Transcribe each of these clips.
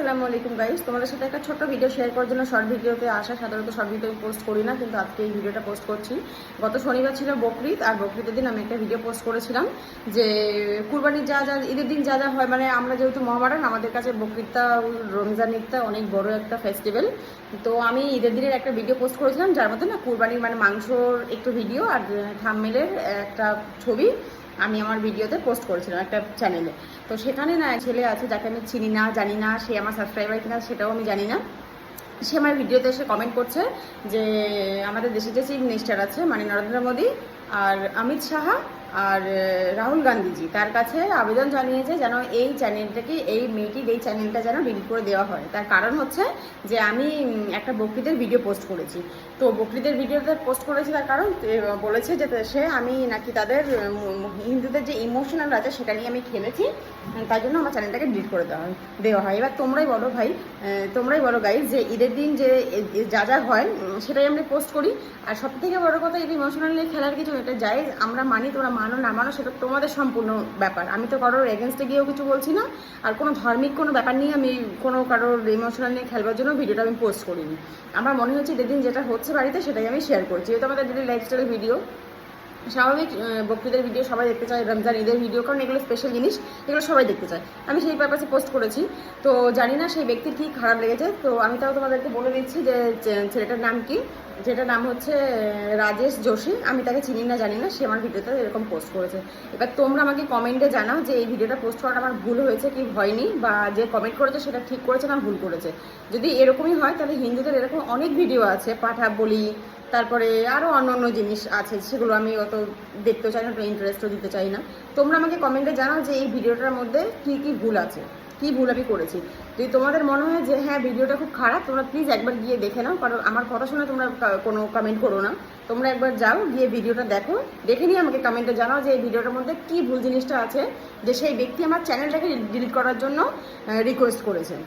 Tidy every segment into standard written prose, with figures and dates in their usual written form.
আসসালামু আলাইকুম গাইস, তোমাদের সাথে একটা ছোট্ট ভিডিও শেয়ার করার জন্য শর্ট ভিডিওতে আসা। সাধারণত শর্ট ভিডিও পোস্ট করি না, কিন্তু আজকে এই ভিডিওটা পোস্ট করছি। গত শনিবার ছিল বকরিদ, আর বকরিদের দিন আমি একটা ভিডিও পোস্ট করেছিলাম যে কুরবানির যা যা ঈদের দিন যা যা হয়, মানে আমরা যেহেতু মহামারান, আমাদের কাছে বকরিদটা রমজান ঈদটা অনেক বড় একটা ফেস্টিভ্যাল। তো আমি ঈদের দিনের একটা ভিডিও পোস্ট করেছিলাম, যার মধ্যে না কুরবানির মানে মাংসর একটু ভিডিও আর থাম্বনেইলের একটা ছবি আমি আমার ভিডিওতে পোস্ট করেছিলাম একটা চ্যানেলে। তো সেখানে না ছেলে আছে যাকে আমি চিনি না, জানি না সে আমার সাবস্ক্রাইবার কিনা সেটাও আমি জানি না। সে আমার ভিডিওতে এসে কমেন্ট করছে যে আমাদের দেশে যে চিফ মিনিস্টার আছে মানে নরেন্দ্র মোদী আর অমিত শাহ আর রাহুল গান্ধীজি, তার কাছে আবেদন জানিয়েছে যেন এই চ্যানেলটাকে, এই মেয়েটির এই চ্যানেলটা যেন ডিলিট করে দেওয়া হয়। তার কারণ হচ্ছে যে আমি একটা বকরিদের ভিডিও পোস্ট করেছি। তো বকরিদের ভিডিওতে পোস্ট করেছি তার কারণ বলেছে যে সে আমি নাকি তাদের হিন্দুদের যে ইমোশনাল আছে সেটা নিয়ে আমি খেলেছি, তাই জন্য আমার চ্যানেলটাকে ডিলিট করে দেওয়া হয়। এবার তোমরাই বলো ভাই, তোমরাই বলো গাইজ, যে ঈদের দিন যে যা যা হয় সেটাই আমরা পোস্ট করি। আর সব থেকে বড় কথা, এই ইমোশনাল নিয়ে খেলার কিছু এটা যাই আমরা মানি, তোমরা মানো না মানো সেটা তোমাদের সম্পূর্ণ ব্যাপার। আমি তো কারোর এগেনস্টে গিয়েও কিছু বলছি না, আর কোনো ধার্মিক কোনো ব্যাপার নিয়ে আমি কোনো কারোর ইমোশনাল নিয়ে খেলবার জন্য ভিডিওটা আমি পোস্ট করিনি। আমার মনে হচ্ছে ঈদের দিন যেটা হচ্ছে বাড়িতে সেটাই আমি শেয়ার করছি। যেহেতু আমাদের ডেলি লাইফস্টাইল ভিডিও, স্বাভাবিক বকরিদের ভিডিও সবাই দেখতে চায়, রমজান ঈদের ভিডিও, কারণ এগুলো স্পেশাল জিনিস, এগুলো সবাই দেখতে চায়। আমি সেই পারপাসে পোস্ট করেছি। তো জানি না সেই ব্যক্তির কি খারাপ লেগেছে, তো আমি তাও তোমাদেরকে বলে দিচ্ছি যে ছেলেটার নাম কি, যেটার নাম হচ্ছে রাজেশ যোশী। আমি তাকে চিনি না, জানি না, সে আমার ভিডিওতে এরকম পোস্ট করেছে। এবার তোমরা আমাকে কমেন্টে জানাও যে এই ভিডিওটা পোস্ট করাটা আমার ভুল হয়েছে কি হয়নি, বা যে কমেন্ট করেছে সেটা ঠিক করেছে না ভুল করেছে। যদি এরকমই হয় তাহলে হিন্দুদের এরকম অনেক ভিডিও আছে, পাঠা বলি, তারপরে আরও অন্য অন্য জিনিস আছে, সেগুলো আমি অত দেখতেও চাই না, অত ইন্টারেস্টও দিতে চাই না। তোমরা আমাকে কমেন্টে জানাও যে এই ভিডিওটার মধ্যে কী কী ভুল আছে, কী ভুল আমি করেছি। যদি তোমাদের মনে হয় যে হ্যাঁ ভিডিওটা খুব খারাপ, তোমরা প্লিজ একবার গিয়ে দেখে নাও, কারণ আমার কথা শুনে তোমরা কোনো কমেন্ট করো না। তোমরা একবার যাও, গিয়ে ভিডিওটা দেখো, দেখে নিয়ে আমাকে কমেন্টে জানাও যে এই ভিডিওটার মধ্যে কী ভুল জিনিসটা আছে, যে সেই ব্যক্তি আমার চ্যানেলটাকে ডিলিট করার জন্য রিকোয়েস্ট করেছে।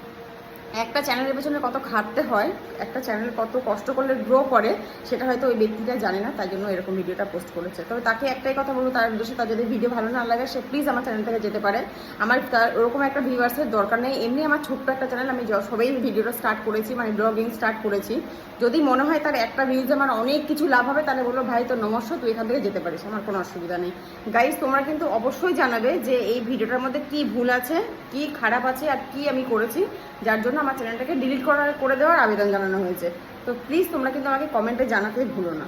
একটা চ্যানেলের পেছনে কত খাটতে হয়, একটা চ্যানেল কত কষ্ট করলে গ্রো করে, সেটা হয়তো ওই ব্যক্তিটা জানে না, তাই জন্য এরকম ভিডিওটা পোস্ট করেছে। তবে তাকে একটাই কথা বলবো, তার উদ্দেশ্যে তার যদি ভিডিও ভালো না লাগে সে প্লিজ আমার চ্যানেল থেকে যেতে পারে। আমার তার ওরকম একটা ভিউয়ার্সের দরকার নেই। এমনি আমার ছোট্ট একটা চ্যানেল, আমি সবাই ভিডিওটা স্টার্ট করেছি, মানে ব্লগিং স্টার্ট করেছি। যদি মনে হয় তার একটা ভিউজ আমার অনেক কিছু লাভ হবে, তাহলে বলবো ভাই তো নমস্কার, তুই এখান থেকে যেতে পারিস, আমার কোনো অসুবিধা নেই। গাইজ, তোমরা কিন্তু অবশ্যই জানাবে যে এই ভিডিওটার মধ্যে কী ভুল আছে, কী খারাপ আছে, আর কী আমি করেছি যার জন্য আমার চ্যানেলটাকে ডিলিট করে দেওয়ার আবেদন জানানো হয়েছে। তো প্লিজ তোমরা কিন্তু আমাকে কমেন্টে জানাতে ভুলো না।